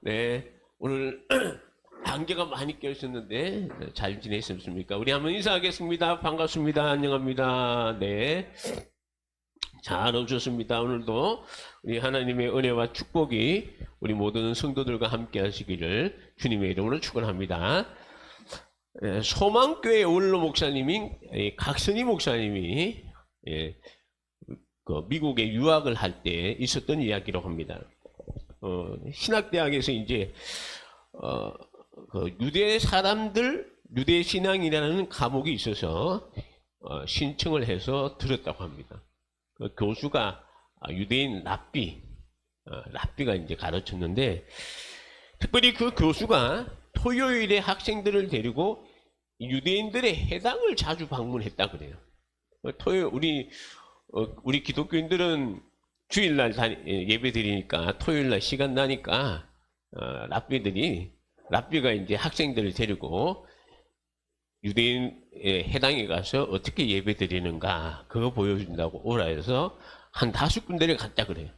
네, 오늘 안개가 많이 껴있었는데 잘 지내셨습니까? 우리 한번 인사하겠습니다. 반갑습니다. 안녕합니다. 네, 잘 오셨습니다. 오늘도 우리 하나님의 은혜와 축복이 우리 모든 성도들과 함께 하시기를 주님의 이름으로 축원합니다. 소망교회 원로 목사님인 각선희 목사님이 미국에 유학을 할 때 있었던 이야기라고 합니다. 신학대학에서 이제 유대 사람들, 유대 신앙이라는 과목이 있어서 신청을 해서 들었다고 합니다. 그 교수가 유대인 랍비가 이제 가르쳤는데, 특별히 그 교수가 토요일에 학생들을 데리고 유대인들의 회당을 자주 방문했다 그래요. 토요일 우리 기독교인들은 주일날 예배 드리니까 토요일날 시간 나니까 랍비가 이제 학생들을 데리고 유대인의 회당에 가서 어떻게 예배 드리는가 그거 보여준다고 오라 해서 한 5군데를 갔다 그래요.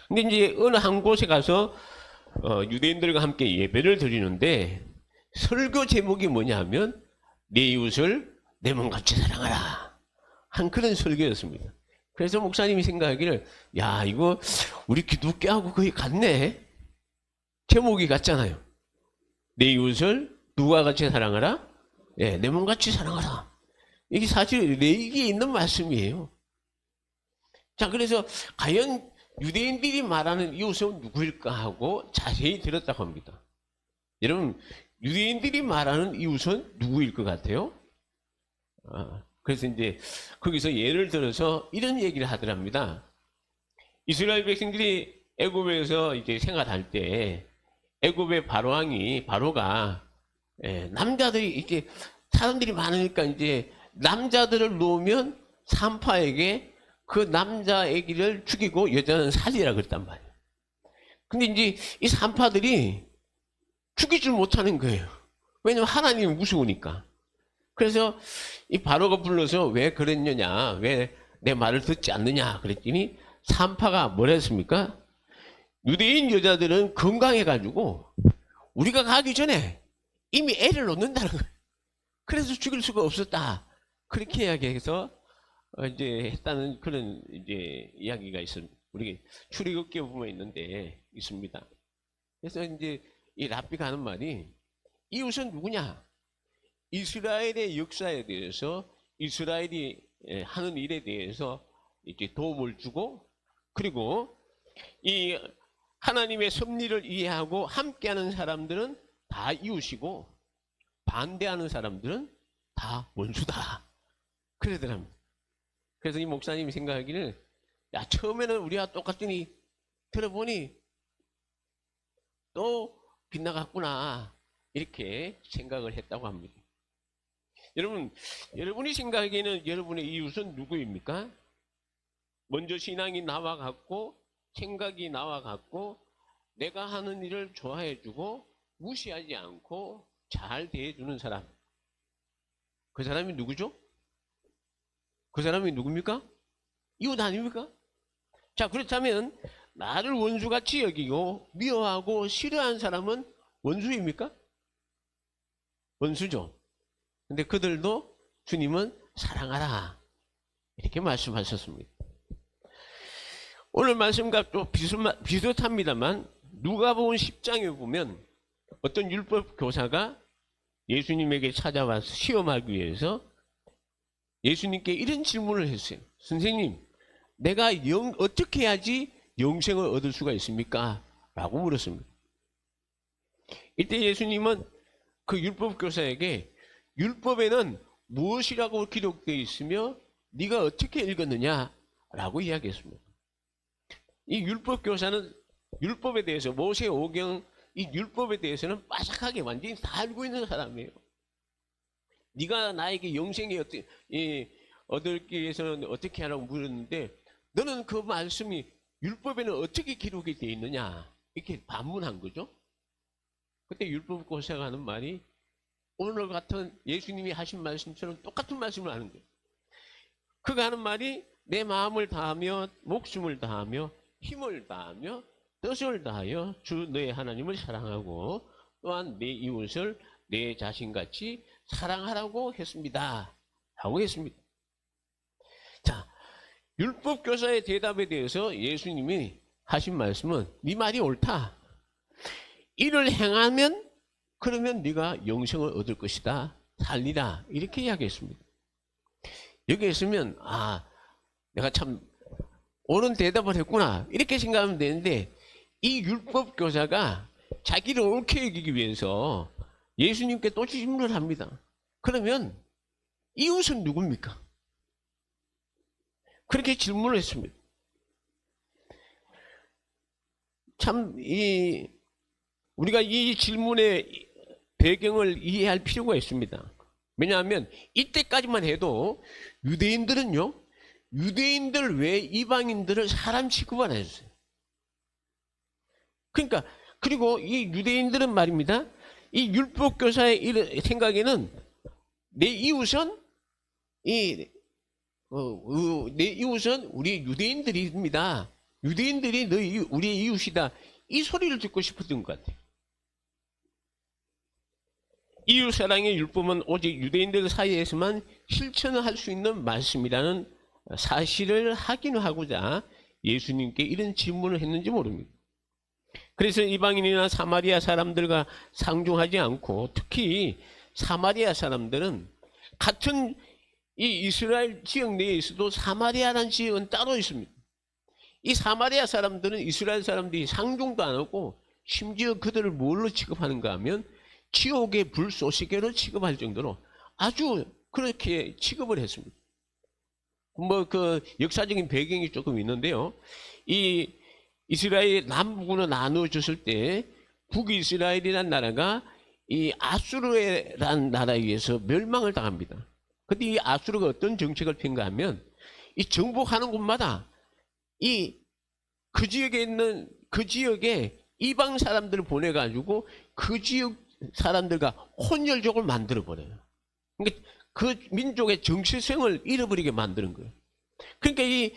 근데 이제 어느 한 곳에 가서 유대인들과 함께 예배를 드리는데 설교 제목이 뭐냐 하면 내 이웃을 내 몸같이 사랑하라 한 그런 설교였습니다. 그래서 목사님이 생각하기를 야 이거 우리 기독교하고 거의 같네. 제목이 같잖아요. 내 이웃을 누가 같이 사랑하라? 네, 내 몸같이 사랑하라. 이게 사실 내기에 있는 말씀이에요. 자, 그래서 과연 유대인들이 말하는 이웃은 누구일까 하고 자세히 들었다고 합니다. 여러분 유대인들이 말하는 이웃은 누구일 것 같아요? 그래서 이제 거기서 예를 들어서 이런 얘기를 하더랍니다. 이스라엘 백성들이 애굽에서 이제 생활할 때 애굽의 바로가 남자들이 이제 사람들이 많으니까 이제 남자들을 놓으면 산파에게 그 남자 아기를 죽이고 여자는 살리라 그랬단 말이에요. 근데 이제 이 산파들이 죽이질 못하는 거예요. 왜냐면 하나님이 무서우니까. 그래서 이 바로가 불러서 왜 그랬느냐, 왜 내 말을 듣지 않느냐 그랬더니 산파가 뭐라 했습니까? 유대인 여자들은 건강해가지고 우리가 가기 전에 이미 애를 놓는다는 거예요. 그래서 죽일 수가 없었다. 그렇게 이야기해서 이제 했다는 그런 이제 이야기가 있습니다. 우리 출애굽기에 보면 있습니다. 그래서 이제 이 랍비가 하는 말이 이웃은 누구냐? 이스라엘의 역사에 대해서 이스라엘이 하는 일에 대해서 이제 도움을 주고 그리고 이 하나님의 섭리를 이해하고 함께하는 사람들은 다 이웃이고 반대하는 사람들은 다 원수다. 그러더랍니다. 그래서 이 목사님이 생각하기를 야 처음에는 우리가 똑같더니 들어보니 또 빗나갔구나 이렇게 생각을 했다고 합니다. 여러분이 생각하기에는 여러분의 이웃은 누구입니까? 먼저 신앙이 나와 같고 생각이 나와 같고 내가 하는 일을 좋아해주고 무시하지 않고 잘 대해주는 사람. 그 사람이 누구죠? 그 사람이 누굽니까? 이웃 아닙니까? 자, 그렇다면 나를 원수같이 여기고 미워하고 싫어하는 사람은 원수입니까? 원수죠. 근데 그들도 주님은 사랑하라 이렇게 말씀하셨습니다. 오늘 말씀과 또 비슷합니다만 누가복음 10장에 보면 어떤 율법 교사가 예수님에게 찾아와서 시험하기 위해서 예수님께 이런 질문을 했어요. 선생님, 내가 어떻게 해야지 영생을 얻을 수가 있습니까? 라고 물었습니다. 이때 예수님은 그 율법 교사에게 율법에는 무엇이라고 기록되어 있으며 네가 어떻게 읽었느냐? 라고 이야기했습니다. 이 율법 교사는 율법에 대해서 모세오경 이 율법에 대해서는 빠삭하게 완전히 다 알고 있는 사람이에요. 네가 나에게 영생이 얻기 위해서는 어떻게 하라고 물었는데 너는 그 말씀이 율법에는 어떻게 기록이 되어 있느냐 이렇게 반문한 거죠. 그때 율법 교사가 하는 말이 오늘 같은 예수님이 하신 말씀처럼 똑같은 말씀을 하는 거예요. 그가 하는 말이 내 마음을 다하며 목숨을 다하며 힘을 다하며 뜻을 다하여 주 너의 하나님을 사랑하고 또한 내 이웃을 내 자신같이 사랑하라고 했습니다. 하고 했습니다. 자, 율법교사의 대답에 대해서 예수님이 하신 말씀은 네 말이 옳다. 이를 행하면 그러면 네가 영생을 얻을 것이다. 살리라. 이렇게 이야기했습니다. 여기 있으면 내가 참 옳은 대답을 했구나. 이렇게 생각하면 되는데 이 율법교사가 자기를 옳게 여기기 위해서 예수님께 또 질문을 합니다. 그러면 이웃은 누굽니까? 그렇게 질문을 했습니다. 참 우리가 이 질문의 배경을 이해할 필요가 있습니다. 왜냐하면 이때까지만 해도 유대인들은요, 유대인들 외 이방인들을 사람 취급을 안 했어요. 그러니까 그리고 이 유대인들은 말입니다. 이 율법교사의 생각에는 내 이웃은 내 이웃은 우리 유대인들입니다. 유대인들이 우리의 이웃이다. 이 소리를 듣고 싶었던 것 같아요. 이웃사랑의 율법은 오직 유대인들 사이에서만 실천할 수 있는 말씀이라는 사실을 확인하고자 예수님께 이런 질문을 했는지 모릅니다. 그래서 이방인이나 사마리아 사람들과 상종하지 않고 특히 사마리아 사람들은 같은 이 이스라엘 지역 내에 있어도 사마리아라는 지역은 따로 있습니다. 이 사마리아 사람들은 이스라엘 사람들이 상종도 안 하고 심지어 그들을 뭘로 취급하는가 하면 지옥의 불쏘시개로 취급할 정도로 아주 그렇게 취급을 했습니다. 그 역사적인 배경이 조금 있는데요. 이 이스라엘 남북으로 나누어졌을 때 북이스라엘이라는 나라가 이 아수르라는 나라에 의해서 멸망을 당합니다. 근데 이 아수르가 어떤 정책을 핀가 하면 이 정복하는 곳마다 그 지역에 있는 그 지역에 이방 사람들을 보내가지고 그 지역 사람들과 혼혈족을 만들어 버려요. 그러니까 그 민족의 정체성을 잃어버리게 만드는 거예요. 그러니까 이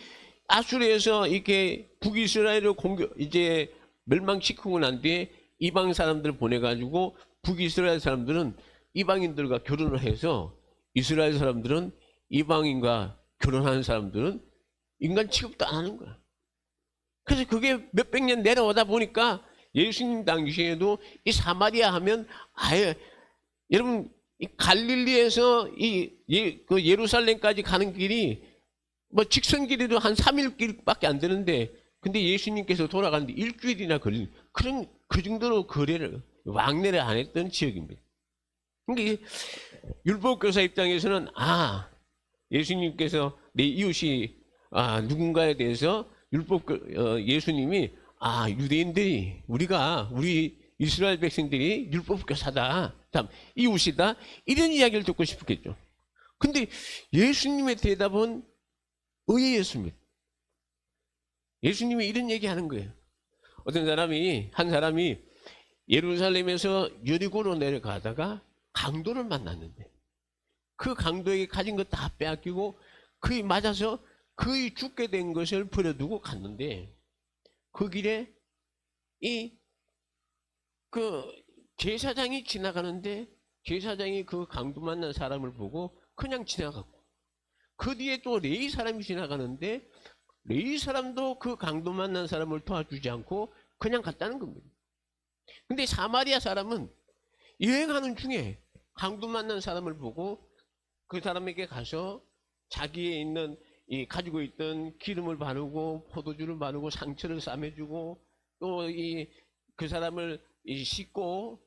아수르에서 이렇게 북이스라엘을 이제 멸망시키고 난 뒤에 이방 사람들을 보내가지고 북이스라엘 사람들은 이방인들과 결혼을 해서 이스라엘 사람들은 이방인과 결혼하는 사람들은 인간 취급도 안 하는 거야. 그래서 그게 몇백 년 내려오다 보니까 예수님 당시에도 이 사마리아 하면 여러분 이 갈릴리에서 그 예루살렘까지 가는 길이 뭐 직선길이도 한 3일 길밖에 안 되는데 근데 예수님께서 돌아가는데 일주일이나 걸린 그 정도로 왕래를 안 했던 지역입니다. 그러니까 율법교사 입장에서는 예수님께서 내 이웃이 누군가에 대해서 예수님이 유대인들이 우리 이스라엘 백성들이 율법교사다, 이웃이다 이런 이야기를 듣고 싶었겠죠. 근데 예수님의 대답은 의외였습니다. 예수님이 이런 얘기하는 거예요. 한 사람이 예루살렘에서 여리고로 내려가다가 강도를 만났는데 그 강도에게 가진 것 다 빼앗기고 그에 맞아서 그의 죽게 된 것을 버려두고 갔는데 그 길에 그 제사장이 지나가는데 제사장이 그 강도 만난 사람을 보고 그냥 지나갔고 그 뒤에 또 레위 사람이 지나가는데 레위 사람도 그 강도 만난 사람을 도와주지 않고 그냥 갔다는 겁니다. 근데 사마리아 사람은 여행하는 중에 강도 만난 사람을 보고 그 사람에게 가서 자기의 가지고 있던 기름을 바르고 포도주를 바르고 상처를 싸매주고 또 그 사람을 씻고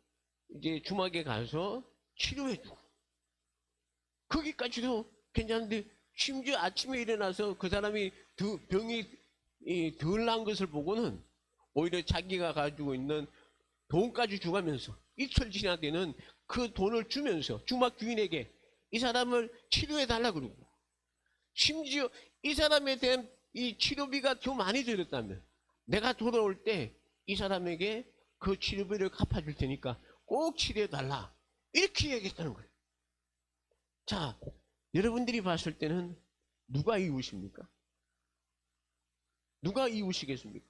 이제 주막에 가서 치료해주고 거기까지도 괜찮은데 심지어 아침에 일어나서 그 사람이 병이 덜 난 것을 보고는 오히려 자기가 가지고 있는 돈까지 주가면서 이틀 지나되는 그 돈을 주면서 주막 주인에게 이 사람을 치료해 달라 그러고 심지어 이 사람에 대한 이 치료비가 더 많이 들었다면 내가 돌아올 때 이 사람에게 그 치료비를 갚아줄 테니까 꼭 치료해 달라 이렇게 얘기했다는 거예요. 자, 여러분들이 봤을 때는 누가 이웃입니까? 누가 이웃이겠습니까?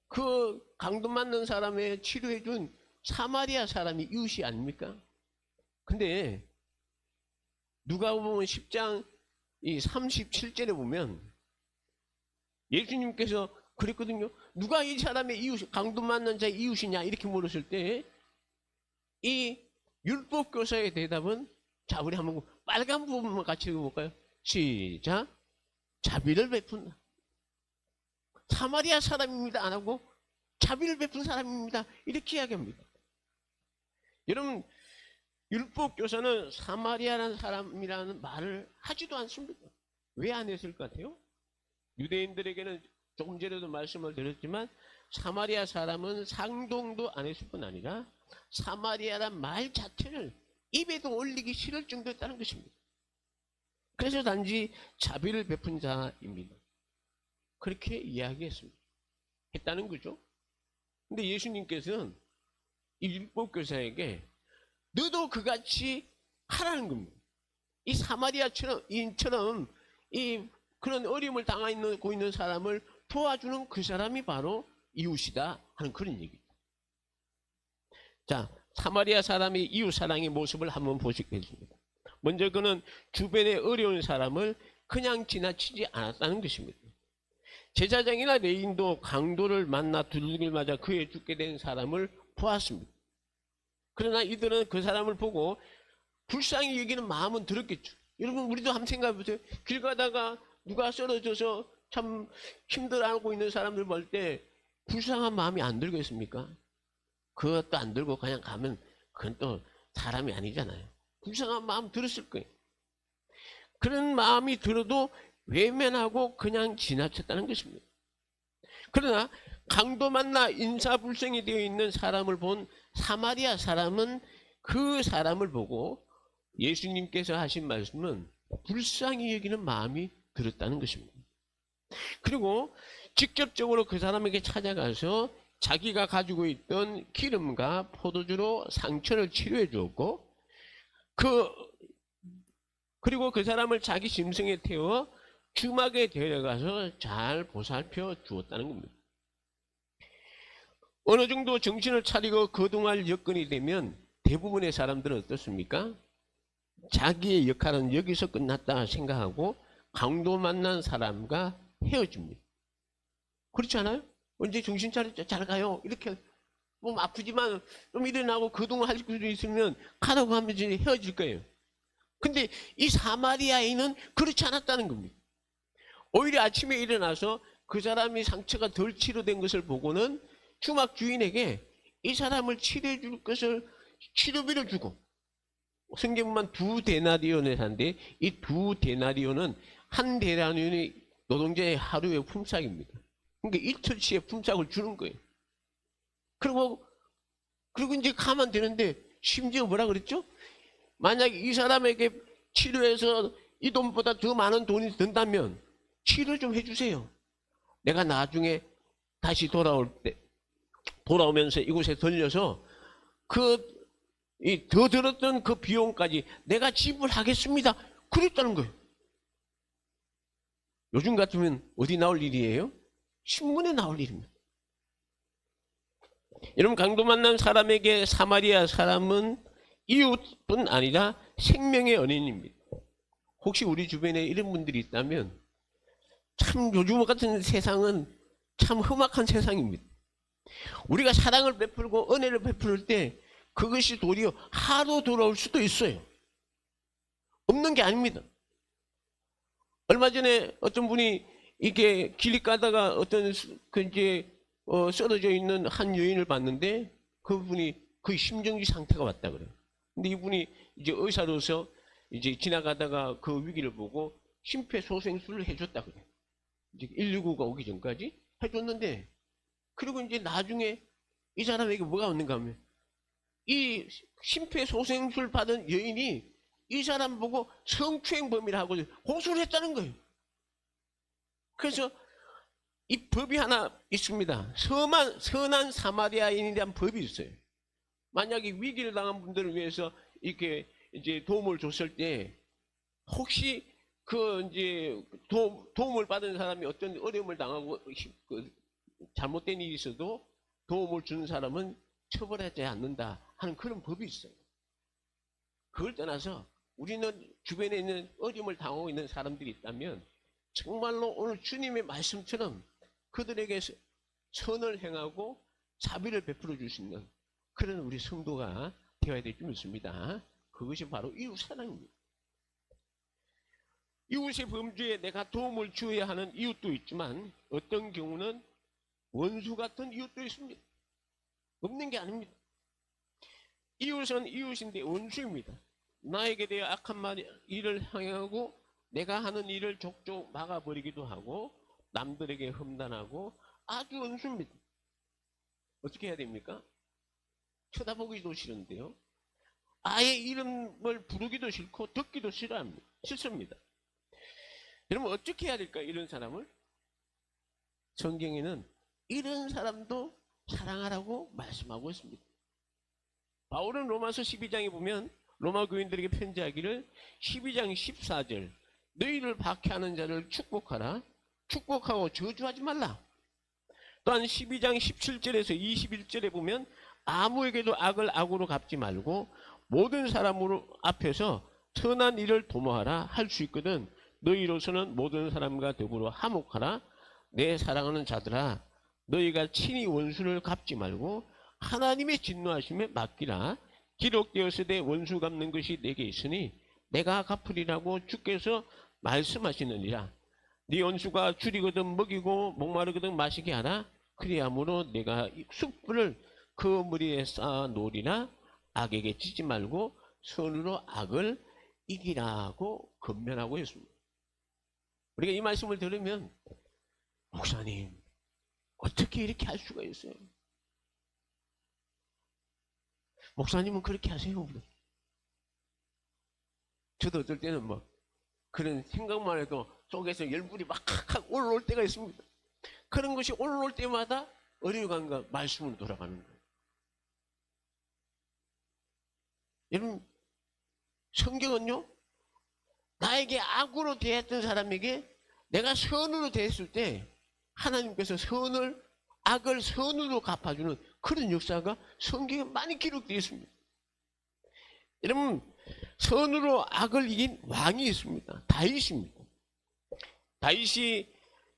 그 강도 맞는 사람의 치료해준 사마리아 사람이 이웃이 아닙니까? 근데 누가 보면 10장 이 37절에 보면 예수님께서 그랬거든요. 누가 이 사람의 이웃, 강도 맞는 자의 이웃이냐 이렇게 물었을 때 이 율법교사의 대답은, 자 우리 한번 빨간 부분만 같이 읽어볼까요? 시작. 자비를 베푼다. 사마리아 사람입니다 안 하고 자비를 베푼 사람입니다 이렇게 이야기합니다. 여러분, 율법교사는 사마리아라는 사람이라는 말을 하지도 않습니다. 왜 안 했을 것 같아요? 유대인들에게는 조금 전에도 말씀을 드렸지만 사마리아 사람은 상종도 안 했을 뿐 아니라 사마리아란 말 자체를 입에도 올리기 싫을 정도였다는 것입니다. 그래서 단지 자비를 베푼 자입니다. 그렇게 이야기했습니다. 했다는 거죠. 근데 예수님께서는 이 율법교사에게 너도 그같이 하라는 겁니다. 이 사마리아처럼 인처럼 이 그런 어려움을 당하고 있는 사람을 도와주는 그 사람이 바로 이웃이다 하는 그런 얘기입니다. 자, 사마리아 사람이 이웃 사랑의 모습을 한번 보시겠습니다. 먼저 그는 주변에 어려운 사람을 그냥 지나치지 않았다는 것입니다. 제사장이나 레위인도 강도를 만나 두들길 맞아 그에 죽게 된 사람을 보았습니다. 그러나 이들은 그 사람을 보고 불쌍히 여기는 마음은 들었겠죠. 여러분, 우리도 한번 생각해 보세요. 길 가다가 누가 쓰러져서 참 힘들어하고 있는 사람들 볼 때 불쌍한 마음이 안 들겠습니까? 그것도 안 들고 그냥 가면 그건 또 사람이 아니잖아요. 불쌍한 마음 들었을 거예요. 그런 마음이 들어도 외면하고 그냥 지나쳤다는 것입니다. 그러나 강도 만나 인사불성이 되어 있는 사람을 본 사마리아 사람은 그 사람을 보고 예수님께서 하신 말씀은 불쌍히 여기는 마음이 들었다는 것입니다. 그리고 직접적으로 그 사람에게 찾아가서 자기가 가지고 있던 기름과 포도주로 상처를 치료해 주었고, 그리고 그 사람을 자기 짐승에 태워 주막에 데려가서 잘 보살펴 주었다는 겁니다. 어느 정도 정신을 차리고 거동할 여건이 되면 대부분의 사람들은 어떻습니까? 자기의 역할은 여기서 끝났다 생각하고 강도 만난 사람과 헤어집니다. 그렇지 않아요? 언제 정신 차렸죠? 잘 가요. 이렇게 몸 아프지만 좀 일어나고 거동할 수도 있으면 가라고 하면서 헤어질 거예요. 근데 이 사마리아인은 그렇지 않았다는 겁니다. 오히려 아침에 일어나서 그 사람이 상처가 덜 치료된 것을 보고는 주막 주인에게 이 사람을 치료해 줄 것을 치료비를 주고, 성경 보면 2데나리온을 하는데 이 2데나리온은 한 데나리온이 노동자의 하루의 품삯입니다. 그러니까 이틀치의 품삯을 주는 거예요. 그리고 이제 가면 되는데 심지어 뭐라 그랬죠? 만약에 이 사람에게 치료해서 이 돈보다 더 많은 돈이 든다면 치료 좀 해주세요. 내가 나중에 다시 돌아오면서 이곳에 들려서 더 들었던 그 비용까지 내가 지불하겠습니다. 그랬다는 거예요. 요즘 같으면 어디 나올 일이에요? 신문에 나올 일입니다. 여러분, 강도 만난 사람에게 사마리아 사람은 이웃뿐 아니라 생명의 은인입니다. 혹시 우리 주변에 이런 분들이 있다면 참 요즘 같은 세상은 참 험악한 세상입니다. 우리가 사랑을 베풀고 은혜를 베풀 때 그것이 도리어 하로 돌아올 수도 있어요. 없는 게 아닙니다. 얼마 전에 어떤 분이 이렇게 길 가다가 어떤 쓰러져 있는 한 여인을 봤는데 그분이 거의 심정지 상태가 왔다 그래요. 근데 이분이 이제 의사로서 이제 지나가다가 그 위기를 보고 심폐소생술을 해줬다 그래요. 이제 119가 오기 전까지 해줬는데, 그리고 이제 나중에 이 사람에게 뭐가 왔는가 하면 이 심폐소생술 받은 여인이 이 사람 보고 성추행범이라고 고소를 했다는 거예요. 그래서 이 법이 하나 있습니다. 선한 사마리아인에 대한 법이 있어요. 만약에 위기를 당한 분들을 위해서 이렇게 이제 도움을 줬을 때 혹시 그 이제 도움을 받은 사람이 어떤 어려움을 당하고 잘못된 일이 있어도 도움을 주는 사람은 처벌하지 않는다 하는 그런 법이 있어요. 그걸 떠나서 우리는 주변에 있는 어려움을 당하고 있는 사람들이 있다면 정말로 오늘 주님의 말씀처럼 그들에게 선을 행하고 자비를 베풀어 줄 수 있는 그런 우리 성도가 되어야 될 줄 믿습니다. 그것이 바로 이웃 사랑입니다. 이웃의 범죄에 내가 도움을 주어야 하는 이웃도 있지만 어떤 경우는 원수 같은 이웃도 있습니다. 없는 게 아닙니다. 이웃은 이웃인데 원수입니다. 나에게 대해 악한 일을 행하고 내가 하는 일을 족족 막아버리기도 하고 남들에게 험난하고 아주 원수입니다. 어떻게 해야 됩니까? 쳐다보기도 싫은데요. 아예 이름을 부르기도 싫고 듣기도 싫습니다. 여러분 어떻게 해야 될까? 이런 사람을 성경에는 이런 사람도 사랑하라고 말씀하고 있습니다. 바울은 로마서 12장에 보면 로마 교인들에게 편지하기를 12장 14절 너희를 박해하는 자를 축복하라. 축복하고 저주하지 말라. 또한 12장 17절에서 21절에 보면 아무에게도 악을 악으로 갚지 말고 모든 사람 앞에서 선한 일을 도모하라 할 수 있거든 너희로서는 모든 사람과 더불어 화목하라. 내 사랑하는 자들아 너희가 친히 원수를 갚지 말고 하나님의 진노하심에 맡기라. 기록되었으되 원수 갚는 것이 내게 있으니 내가 갚으리라고 주께서 말씀하시느니라. 네 원수가 줄이거든 먹이고 목마르거든 마시게 하라. 그리함으로 내가 숯불을 그 머리에 쌓아 놓으리라. 악에게 지지 말고 선으로 악을 이기라고 권면하고 있습니다. 우리가 이 말씀을 들으면 목사님 어떻게 이렇게 할 수가 있어요? 목사님은 그렇게 하세요. 저도 어떨 때는 뭐 그런 생각만 해도 속에서 열불이 막 올라올 때가 있습니다. 그런 것이 올라올 때마다 어려움과 말씀으로 돌아가는 거예요. 여러분 성경은요 나에게 악으로 대했던 사람에게 내가 선으로 대했을 때 하나님께서 악을 선으로 갚아주는 그런 역사가 성경에 많이 기록되어 있습니다. 여러분 선으로 악을 이긴 왕이 있습니다. 다윗입니다. 다윗이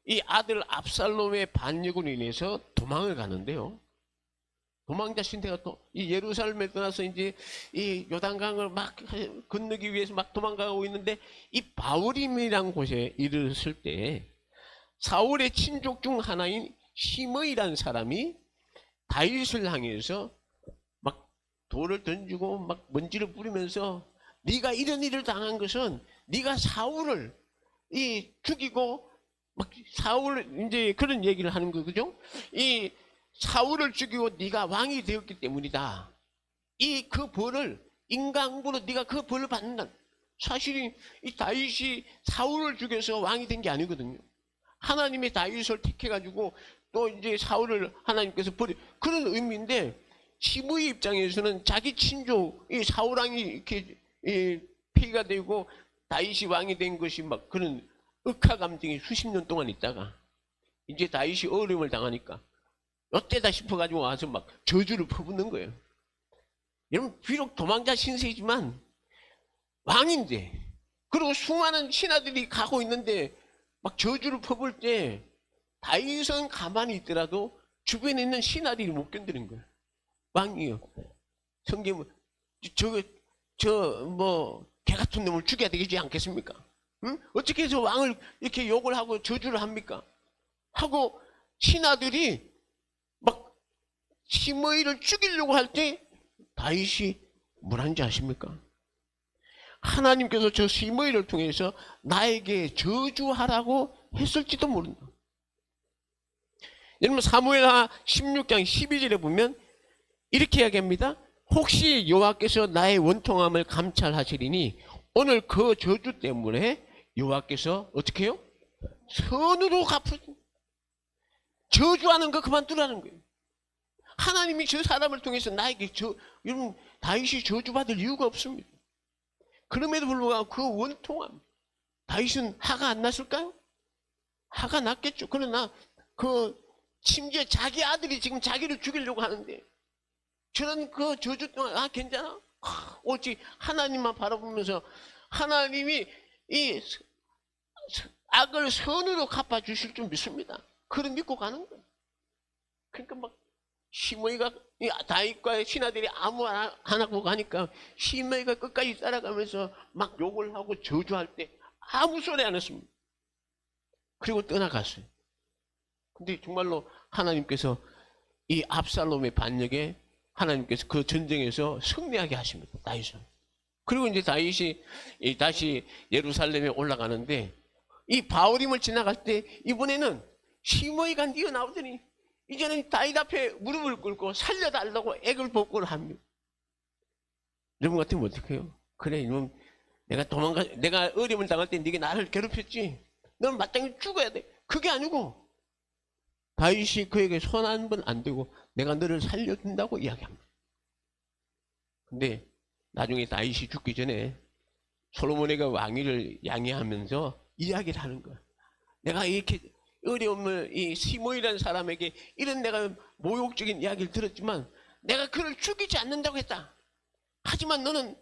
이 아들 압살롬의 반역으로 인해서 도망을 가는데요. 도망자 신세가 또 이 예루살렘에 떠나서 이제 이 요단강을 막 건너기 위해서 막 도망가고 있는데 이 바울임이라는 곳에 이르렀을 때 사울의 친족 중 하나인 시므이라는 사람이 다윗을 향해서 막 돌을 던지고 막 먼지를 뿌리면서 네가 이런 일을 당한 것은 네가 사울을 죽이고 막 사울 이제 그런 얘기를 하는 거 그죠? 이 사울을 죽이고 네가 왕이 되었기 때문이다. 그 벌을 인간으로 네가 그 벌을 받는다. 사실이 이 다윗이 사울을 죽여서 왕이 된 게 아니거든요. 하나님이 다윗을 택해가지고 또 이제 사울을 하나님께서 버리 그런 의미인데 시므이 입장에서는 자기 친족 이 사울 왕이 이렇게 폐위가 되고 다윗이 왕이 된 것이 막 그런 억하 감정이 수십 년 동안 있다가 이제 다윗이 어려움을 당하니까 어때다 싶어가지고 와서 막 저주를 퍼붓는 거예요. 여러분 비록 도망자 신세이지만 왕인데 그리고 수많은 신하들이 가고 있는데 막 저주를 퍼부을 때 다윗은 가만히 있더라도 주변에 있는 신하들이 못 견디는 거예요. 왕이요. 성경은 개 같은 놈을 죽여야 되지 않겠습니까? 응? 어떻게 해서 왕을 이렇게 욕을 하고 저주를 합니까? 하고 신하들이 막 시므이를 죽이려고 할 때 다윗이 뭐라는지 아십니까? 하나님께서 저 시므이를 통해서 나에게 저주하라고 했을지도 모른다. 여러분 사무엘하 16장 12절에 보면 이렇게 이야기합니다. 혹시 여호와께서 나의 원통함을 감찰하시리니 오늘 그 저주 때문에 여호와께서 어떻게 해요? 선으로 저주하는 거 그만두라는 거예요. 하나님이 저 사람을 통해서 나에게 여러분 다윗이 저주받을 이유가 없습니다. 그럼에도 불구하고 그 원통함 다윗은 화가 안 났을까요? 화가 났겠죠. 그러나 그 심지어 자기 아들이 지금 자기를 죽이려고 하는데 저런 그 저주 동안 괜찮아? 오직 하나님만 바라보면서 하나님이 이 악을 선으로 갚아주실 줄 믿습니다. 그걸 믿고 가는 거예요. 그러니까 막 시므이가 다윗과 신하들이 아무 안 하고 가니까 시므이가 끝까지 따라가면서 막 욕을 하고 저주할 때 아무 소리 안 했습니다. 그리고 떠나갔어요. 근데 정말로 하나님께서 이 압살롬의 반역에 하나님께서 그 전쟁에서 승리하게 하십니다. 다윗을. 그리고 이제 다윗이 다시 예루살렘에 올라가는데 이 바울임을 지나갈 때 이번에는 시므이가 뛰어나오더니 이제는 다윗 앞에 무릎을 꿇고 살려달라고 애걸 복구를 합니다. 여러분 같으면 어떻게 해요? 그래 이놈 내가 어려움을 당할 때 네가 나를 괴롭혔지. 너는 마땅히 죽어야 돼. 그게 아니고 다윗이 그에게 손 한 번 안 대고 내가 너를 살려준다고 이야기합니다. 근데 나중에 다윗이 죽기 전에 솔로몬에게 왕위를 양해하면서 이야기를 하는 거야. 내가 이렇게 어려움을 이 시므이라는 사람에게 이런 내가 모욕적인 이야기를 들었지만 내가 그를 죽이지 않는다고 했다. 하지만 너는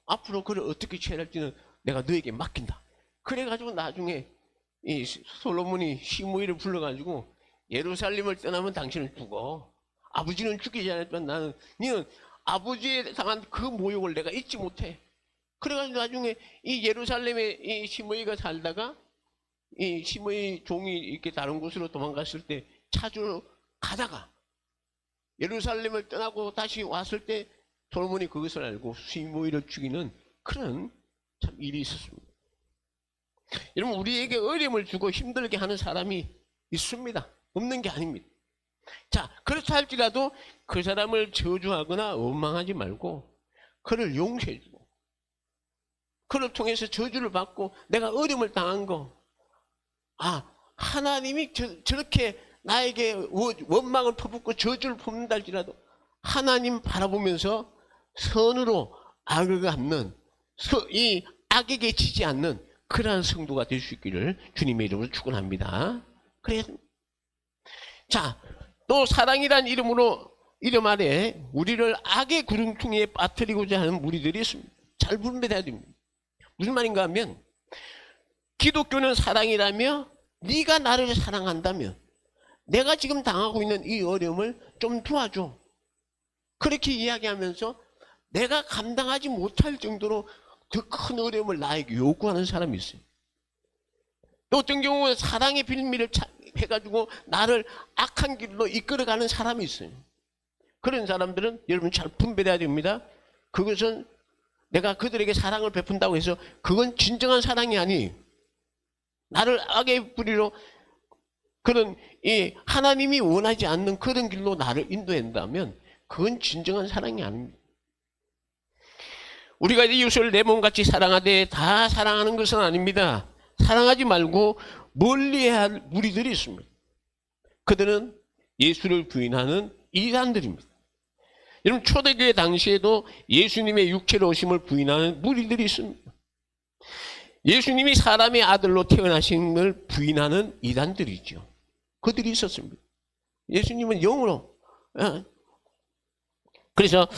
앞으로 그를 어떻게 처리할지는 내가 너에게 맡긴다. 그래가지고 나중에 이 솔로몬이 시므이를 불러가지고 예루살렘을 떠나면 당신을 죽어. 아버지는 죽이지 않았지만 너는 아버지에 당한 그 모욕을 내가 잊지 못해. 그래가지고 나중에 이 예루살렘에 이 시므이가 살다가 이 시므이 종이 이렇게 다른 곳으로 도망갔을 때 찾으러 가다가 예루살렘을 떠나고 다시 왔을 때 솔로몬이 그것을 알고 시므이를 죽이는 그런 참 일이 있었습니다. 여러분 우리에게 어려움을 주고 힘들게 하는 사람이 있습니다. 없는 게 아닙니다. 자, 그렇다 할지라도 그 사람을 저주하거나 원망하지 말고 그를 용서해주고 그를 통해서 저주를 받고 내가 어려움을 당한 거 하나님이 저렇게 나에게 원망을 퍼붓고 저주를 퍼붓는다 할지라도 하나님 바라보면서 선으로 악을 갚는 이 악에게 지지 않는 그러한 성도가 될 수 있기를 주님의 이름으로 축원합니다. 그래서 자, 또 사랑이란 이름 아래 우리를 악의 구렁텅이에 빠뜨리고자 하는 무리들이 있습니다. 잘 분별해야 됩니다. 무슨 말인가 하면 기독교는 사랑이라며 네가 나를 사랑한다면 내가 지금 당하고 있는 이 어려움을 좀 도와줘. 그렇게 이야기하면서 내가 감당하지 못할 정도로 더 큰 어려움을 나에게 요구하는 사람이 있어요. 또 어떤 경우는 사랑의 빌미를 해가지고 나를 악한 길로 이끌어가는 사람이 있어요. 그런 사람들은 여러분 잘 분별해야 됩니다. 그것은 내가 그들에게 사랑을 베푼다고 해서 그건 진정한 사랑이 아니. 나를 악의 뿌리로 그런 하나님이 원하지 않는 그런 길로 나를 인도한다면 그건 진정한 사랑이 아닙니다. 우리가 이웃을 내 몸같이 사랑하되 다 사랑하는 것은 아닙니다. 사랑하지 말고 멀리해야 할 무리들이 있습니다. 그들은 예수를 부인하는 이단들입니다. 여러분 초대교회 당시에도 예수님의 육체로 오심을 부인하는 무리들이 있습니다. 예수님이 사람의 아들로 태어나심을 부인하는 이단들이죠. 그들이 있었습니다. 예수님은 영으로. 그래서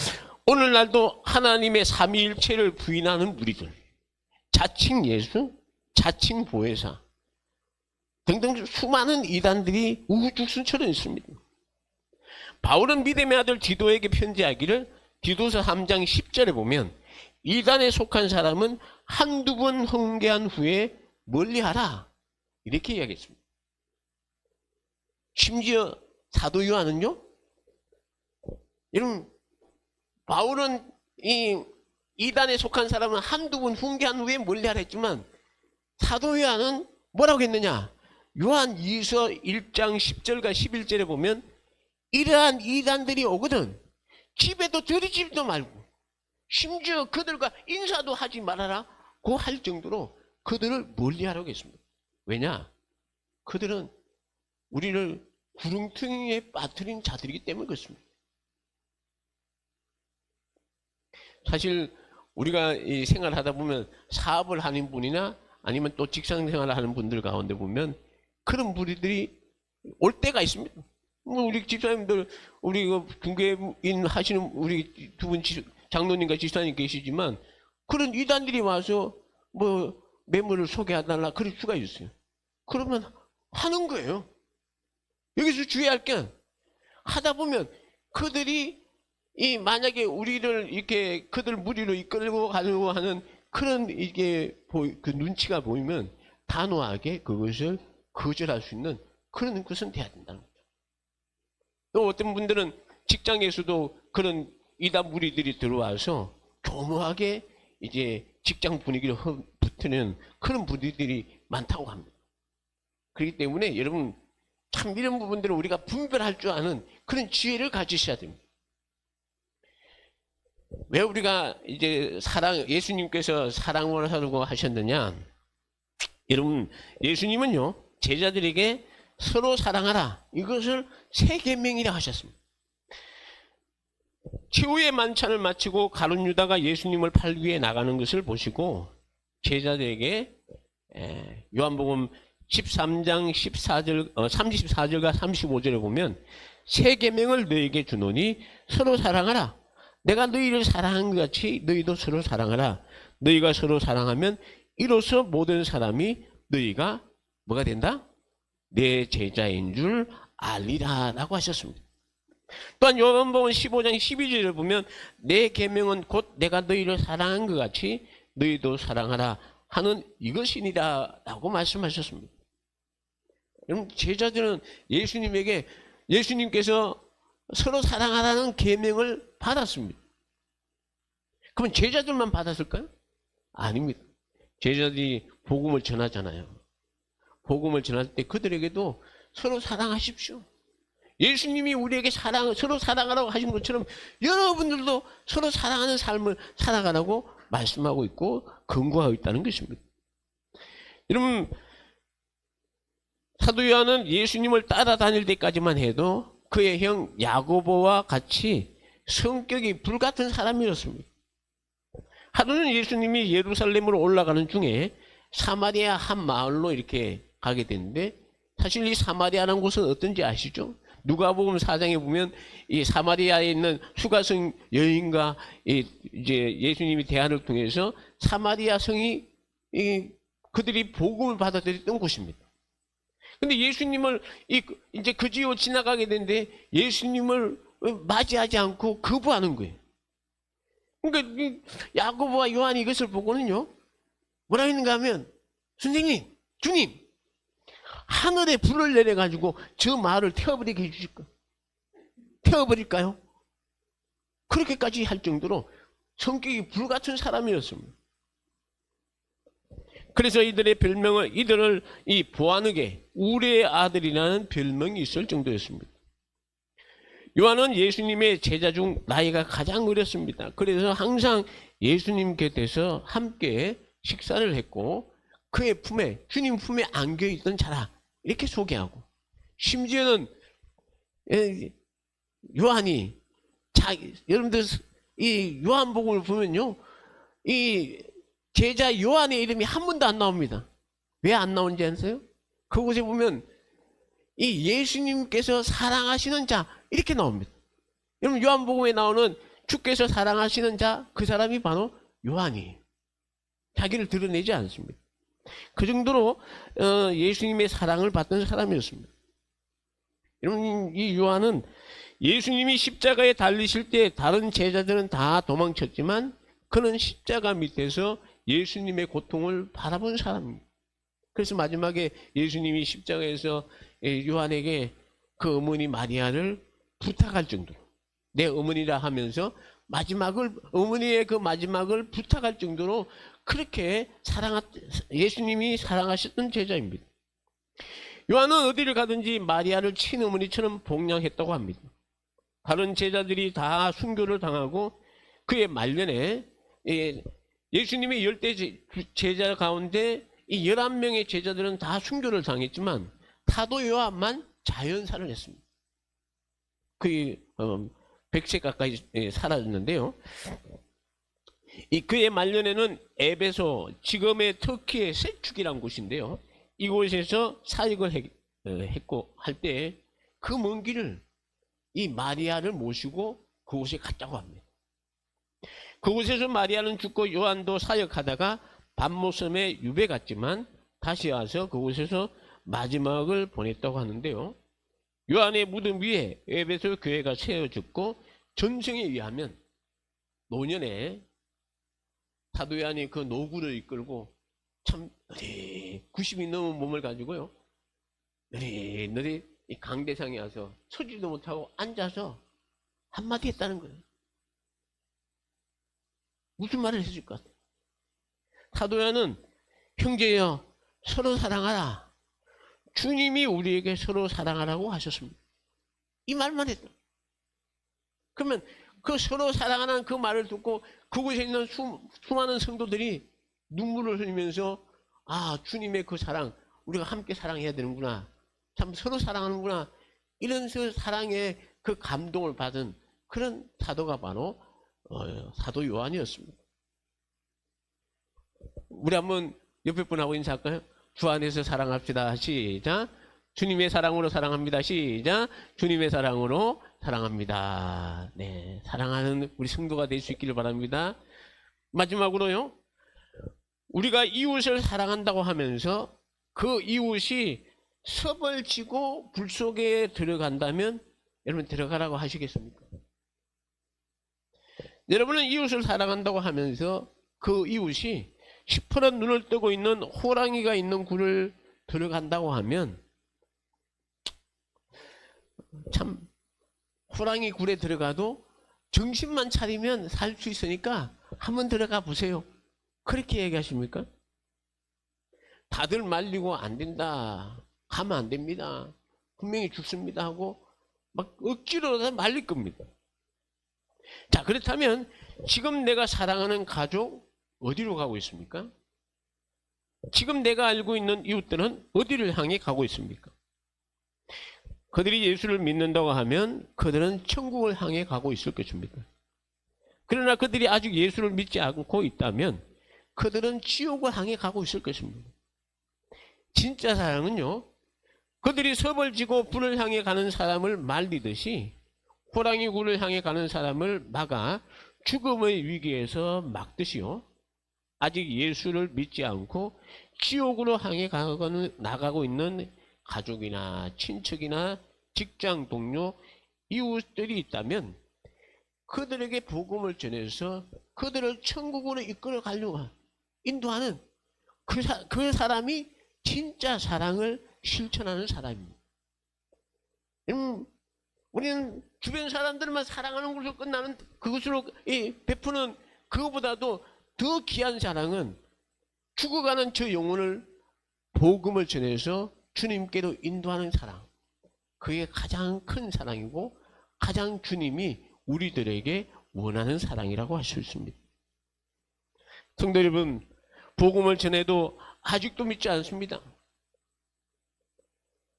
오늘날도 하나님의 삼위일체를 부인하는 무리들, 자칭 예수, 자칭 보혜사 등등 수많은 이단들이 우후죽순처럼 있습니다. 바울은 믿음의 아들 디도에게 편지하기를 디도서 3장 10절에 보면 이단에 속한 사람은 한두 번 훈계한 후에 멀리하라 이렇게 이야기했습니다. 심지어 사도 요한은요, 여러분 바울은 이단에 속한 사람은 한두 번 훈계한 후에 멀리하라 했지만 사도 요한은 뭐라고 했느냐? 요한 2서 1장 10절과 11절에 보면 이러한 이단들이 오거든 집에도 들이지도 말고 심지어 그들과 인사도 하지 말아라고 할 정도로 그들을 멀리하라고 했습니다. 왜냐? 그들은 우리를 구렁텅이에 빠뜨린 자들이기 때문에 그렇습니다. 사실 우리가 이 생활하다 보면 사업을 하는 분이나 아니면 또 직장 생활을 하는 분들 가운데 보면 그런 무리들이 올 때가 있습니다. 뭐 우리 집사님들, 우리 그 중개인 하시는 우리 두 분 장로님과 집사님 계시지만 그런 이단들이 와서 뭐 매물을 소개해달라 그럴 수가 있어요. 그러면 하는 거예요. 여기서 주의할 게 하다 보면 그들이 만약에 우리를 이렇게 그들 무리로 이끌고 가려고 하는 그런 이게 그 눈치가 보이면 단호하게 그것을 거절할 수 있는 그런 것은 돼야 된다는 거죠. 또 어떤 분들은 직장에서도 그런 이단 무리들이 들어와서 교묘하게 이제 직장 분위기를 붙이는 그런 분들이 많다고 합니다. 그렇기 때문에 여러분 참 이런 부분들을 우리가 분별할 줄 아는 그런 지혜를 가지셔야 됩니다. 왜 우리가 이제 예수님께서 사랑을 하라고 하셨느냐? 여러분, 예수님은요, 제자들에게 서로 사랑하라. 이것을 세 계명이라 하셨습니다. 최후의 만찬을 마치고 가룟 유다가 예수님을 팔기 위해 나가는 것을 보시고 제자들에게 요한복음 13장 34절과 35절에 보면 세 계명을 너에게 주노니 서로 사랑하라. 내가 너희를 사랑한 것 같이 너희도 서로 사랑하라. 너희가 서로 사랑하면 이로써 모든 사람이 너희가 뭐가 된다? 내 제자인 줄 알리라 라고 하셨습니다. 또한 요한복음 15장 12절을 보면 내 계명은 곧 내가 너희를 사랑한 것 같이 너희도 사랑하라 하는 이것이니라 라고 말씀하셨습니다. 여러분 제자들은 예수님께서 서로 사랑하라는 계명을 받았습니다. 그러면 제자들만 받았을까요? 아닙니다. 제자들이 복음을 전하잖아요. 복음을 전할 때 그들에게도 서로 사랑하십시오. 예수님이 우리에게 서로 사랑하라고 하신 것처럼 여러분들도 서로 사랑하는 삶을 살아가라고 말씀하고 있고 근거하고 있다는 것입니다. 여러분 사도 요한은 예수님을 따라다닐 때까지만 해도 그의 형 야고보와 같이 성격이 불같은 사람이었습니다. 하루는 예수님이 예루살렘으로 올라가는 중에 사마리아 한 마을로 이렇게 가게 되는데 사실 이 사마리아라는 곳은 어떤지 아시죠? 누가복음 4장에 보면 이 사마리아에 있는 수가성 여인과 이제 예수님이 대화를 통해서 사마리아 성이 그들이 복음을 받아들였던 곳입니다. 근데 예수님을 이제 그 지역을 지나가게 되는데 예수님을 맞이하지 않고 거부하는 거예요. 그러니까 야고보와 요한이 이것을 보고는요 뭐라 했는가 하면 선생님, 주님 하늘에 불을 내려가지고 저 마을을 태워버리게 해주실까요? 태워버릴까요? 그렇게까지 할 정도로 성격이 불같은 사람이었습니다. 그래서 이들을 이 보아느게 우리의 아들이라는 별명이 있을 정도였습니다. 요한은 예수님의 제자 중 나이가 가장 어렸습니다. 그래서 항상 예수님 곁에서 함께 식사를 했고 그의 품에 주님 품에 안겨있던 자라 이렇게 소개하고 심지어는 요한이 여러분들 이 요한복음을 보면요 이 제자 요한의 이름이 한 번도 안 나옵니다. 왜 안 나오는지 아세요? 그곳에 보면 이 예수님께서 사랑하시는 자 이렇게 나옵니다. 여러분 요한복음에 나오는 주께서 사랑하시는 자 그 사람이 바로 요한이에요. 자기를 드러내지 않습니다. 그 정도로 예수님의 사랑을 받던 사람이었습니다. 여러분 이 요한은 예수님이 십자가에 달리실 때 다른 제자들은 다 도망쳤지만 그는 십자가 밑에서 예수님의 고통을 바라본 사람입니다. 그래서 마지막에 예수님이 십자가에서 요한에게 그 어머니 마리아를 부탁할 정도로 내 어머니라 하면서 어머니의 그 마지막을 부탁할 정도로 그렇게 예수님이 사랑하셨던 제자입니다. 요한은 어디를 가든지 마리아를 친어머니처럼 복양했다고 합니다. 다른 제자들이 다 순교를 당하고 그의 말년에 예수님의 10대 제자 가운데 이 11명의 제자들은 다 순교를 당했지만 사도 요한만 자연사를 했습니다. 그의 100세 가까이 살았는데요. 그의 말년에는 에베소, 지금의 터키의 셀축이라는 곳인데요. 이곳에서 사역을 했고 할 때 그 먼 길을 이 마리아를 모시고 그곳에 갔다고 합니다. 그곳에서 마리아는 죽고 요한도 사역하다가 밤모섬에 유배 갔지만 다시 와서 그곳에서 마지막을 보냈다고 하는데요. 요한의 무덤 위에 에베소 교회가 세워졌고 전승에 의하면 노년에 사도 요한이 그 노구를 이끌고 참 90이 넘은 몸을 가지고요. 느릿느릿 이 강대상에 와서 서지도 못하고 앉아서 한마디 했다는 거예요. 무슨 말을 했을 것 같아요? 사도 요한은 형제여 서로 사랑하라. 주님이 우리에게 서로 사랑하라고 하셨습니다. 이 말만 했다. 그러면 그 서로 사랑하는 그 말을 듣고 그곳에 있는 수많은 성도들이 눈물을 흘리면서 아 주님의 그 사랑 우리가 함께 사랑해야 되는구나. 참 서로 사랑하는구나. 이런 그 사랑의 그 감동을 받은 그런 사도가 바로 사도 요한이었습니다. 우리 한번 옆에 분하고 인사할까요? 주 안에서 사랑합시다. 시작. 주님의 사랑으로 사랑합니다. 시작. 주님의 사랑으로 사랑합니다. 네, 사랑하는 우리 성도가 될 수 있기를 바랍니다. 마지막으로요. 우리가 이웃을 사랑한다고 하면서 그 이웃이 섭을 지고 불 속에 들어간다면 여러분 들어가라고 하시겠습니까? 여러분은 이웃을 사랑한다고 하면서 그 이웃이 시퍼런 눈을 뜨고 있는 호랑이가 있는 굴을 들어간다고 하면 참 호랑이 굴에 들어가도 정신만 차리면 살 수 있으니까 한번 들어가 보세요. 그렇게 얘기하십니까? 다들 말리고 안 된다. 가면 안 됩니다. 분명히 죽습니다 하고 막 억지로 말릴 겁니다. 자, 그렇다면 지금 내가 사랑하는 가족 어디로 가고 있습니까? 지금 내가 알고 있는 이웃들은 어디를 향해 가고 있습니까? 그들이 예수를 믿는다고 하면 그들은 천국을 향해 가고 있을 것입니다. 그러나 그들이 아직 예수를 믿지 않고 있다면 그들은 지옥을 향해 가고 있을 것입니다. 진짜 사랑은요, 그들이 섭을 지고 불을 향해 가는 사람을 말리듯이 호랑이 굴을 향해 가는 사람을 막아 죽음의 위기에서 막듯이요, 아직 예수를 믿지 않고 지옥으로 향해 나가고 있는 가족이나 친척이나 직장 동료, 이웃들이 있다면 그들에게 복음을 전해서 그들을 천국으로 이끌어 가려고 인도하는 그 사람이 진짜 사랑을 실천하는 사람입니다. 우리는 주변 사람들만 사랑하는 것으로 끝나는 그것으로 베푸는 그것보다도 더 귀한 사랑은 죽어가는 저 영혼을 복음을 전해서 주님께로 인도하는 사랑. 그게 가장 큰 사랑이고 가장 주님이 우리들에게 원하는 사랑이라고 할 수 있습니다. 성도 여러분, 복음을 전해도 아직도 믿지 않습니다.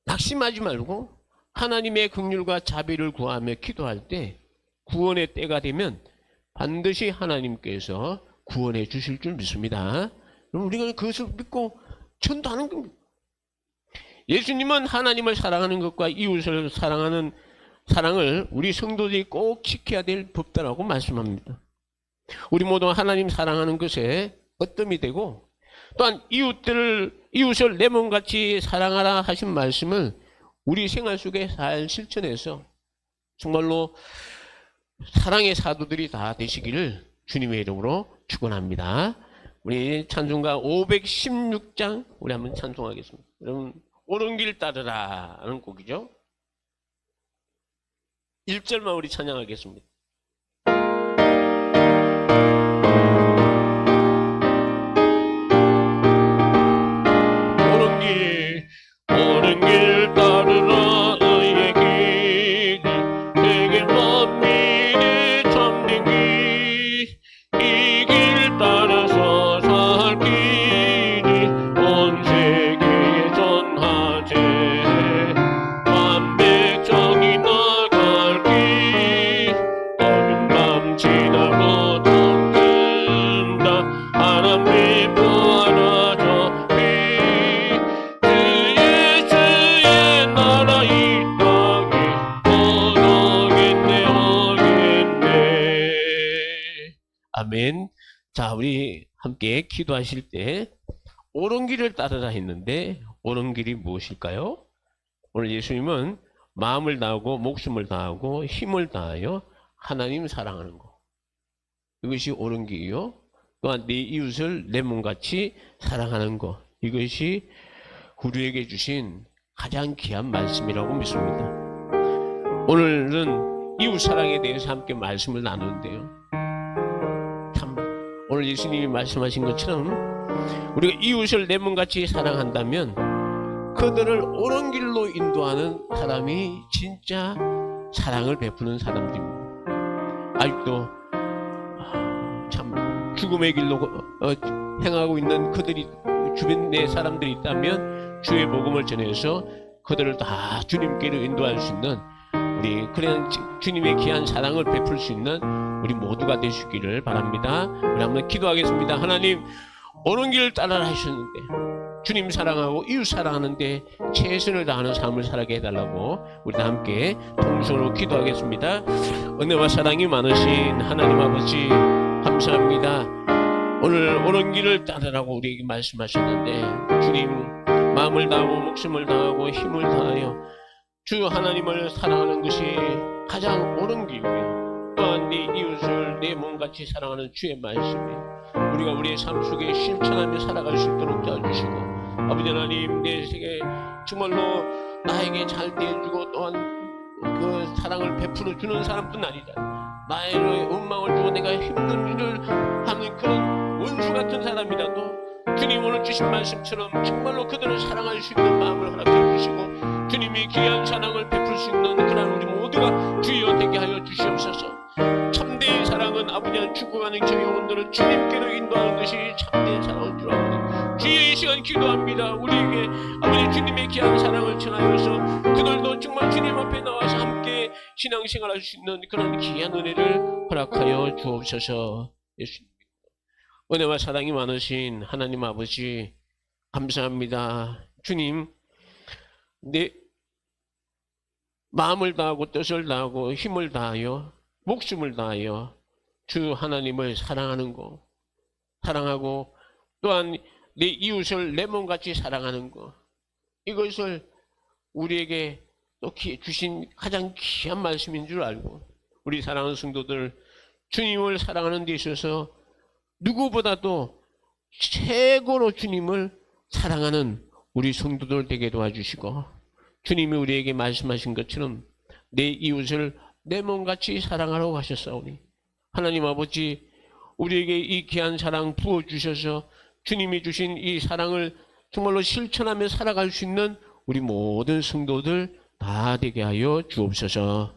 낙심하지 말고 하나님의 긍휼과 자비를 구하며 기도할 때 구원의 때가 되면 반드시 하나님께서 구원해 주실 줄 믿습니다. 그럼 우리가 그것을 믿고 전도하는 겁니다. 예수님은 하나님을 사랑하는 것과 이웃을 사랑하는 사랑을 우리 성도들이 꼭 지켜야 될 법도라고 말씀합니다. 우리 모두 하나님 사랑하는 것에 어뜸이 되고 또한 이웃을 내 몸같이 사랑하라 하신 말씀을 우리 생활 속에 잘 실천해서 정말로 사랑의 사도들이 다 되시기를 주님의 이름으로 축원합니다. 우리 찬송가 516장 우리 한번 찬송하겠습니다. 여러분, 옳은 길 따르라 하는 곡이죠. 1절만 우리 찬양하겠습니다. 옳은 길 따르라 너희의 길이 내게 먼 미래 참된 길 이 길 따라서 살 길이 온 세계에 전하세 만백성이 나갈 길 어둠 밤 지나고 던진다 하나님 보아라 저 아멘. 자, 우리 함께 기도하실 때 옳은 길을 따르라 했는데 옳은 길이 무엇일까요? 오늘 예수님은 마음을 다하고 목숨을 다하고 힘을 다하여 하나님 사랑하는 것, 이것이 옳은 길이요. 또한 내 이웃을 내 몸같이 사랑하는 것, 이것이 우리에게 주신 가장 귀한 말씀이라고 믿습니다. 오늘은 이웃 사랑에 대해서 함께 말씀을 나누는데요, 참 오늘 예수님이 말씀하신 것처럼 우리가 이웃을 내 몸같이 사랑한다면 그들을 옳은 길로 인도하는 사람이 진짜 사랑을 베푸는 사람들입니다. 아직도 참 죽음의 길로 행하고 있는 그들이 주변에 사람들이 있다면 주의 복음을 전해서 그들을 다 주님께로 인도할 수 있는 우리 그런 주님의 귀한 사랑을 베풀 수 있는 우리 모두가 되시기를 바랍니다. 우리 한번 기도하겠습니다. 하나님, 옳은 길을 따라 하셨는데 주님 사랑하고 이웃 사랑하는데 최선을 다하는 삶을 살게 해달라고 우리 다 함께 동성으로 기도하겠습니다. 은혜와 사랑이 많으신 하나님 아버지, 감사합니다. 오늘 옳은 길을 따르라고 우리에게 말씀하셨는데 주님 마음을 다하고 목숨을 다하고 힘을 다하여 주 하나님을 사랑하는 것이 가장 옳은 길이며, 또한 네 이웃을 내 몸같이 사랑하는 주의 말씀이 우리가 우리의 삶 속에 실천하며 살아갈 수 있도록 도와주시고, 아버지 하나님, 내 세계 정말로 나에게 잘 대해주고 또한 그 사랑을 베풀어 주는 사람뿐 아니라 나의 원망을 주고 내가 힘든 일을 하는 그런 원수 같은 사람이라도 주님 오늘 주신 말씀처럼 정말로 그들을 사랑할 수 있는 마음을 허락해 주시고 주님이 귀한 사랑을 베풀 수 있는 그런 우리 모두가 주여 되게 하여 주시옵소서. 참된 사랑은 아버지 하나님, 죽어가는 저 영혼들을 주님께로 인도하는 것이 참된 사랑인 줄 압니다. 주의 이 시간 기도합니다. 우리에게 아버지 주님의 귀한 사랑을 전하여서 그들도 정말 주님 앞에 나와서 함께 신앙생활할 수 있는 그런 귀한 은혜를 허락하여 주옵소서. 예수님, 은혜와 사랑이 많으신 하나님 아버지, 감사합니다. 주님, 내 마음을 다하고 뜻을 다하고 힘을 다하여 목숨을 다하여 주 하나님을 사랑하는 것, 사랑하고 또한 내 이웃을 내 몸같이 사랑하는 것, 이것을 우리에게 또 주신 가장 귀한 말씀인 줄 알고 우리 사랑하는 성도들, 주님을 사랑하는 데 있어서 누구보다도 최고로 주님을 사랑하는 우리 성도들 되게 도와주시고, 주님이 우리에게 말씀하신 것처럼 내 이웃을 내 몸같이 사랑하라고 하셨사오니 하나님 아버지, 우리에게 이 귀한 사랑 부어주셔서 주님이 주신 이 사랑을 정말로 실천하며 살아갈 수 있는 우리 모든 성도들 다 되게 하여 주옵소서.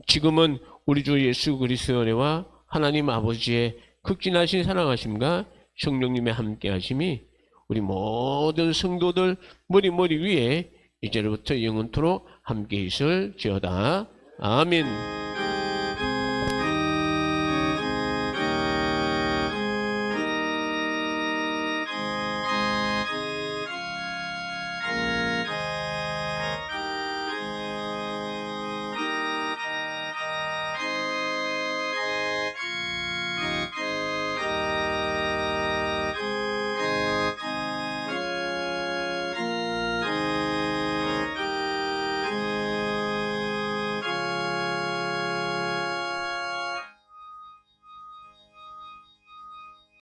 지금은 우리 주 예수 그리스도의 은혜와 하나님 아버지의 극진하신 사랑하심과 성령님의 함께하심이 우리 모든 성도들 머리 위에 이제로부터 영원토록 함께 있을지어다. 아멘.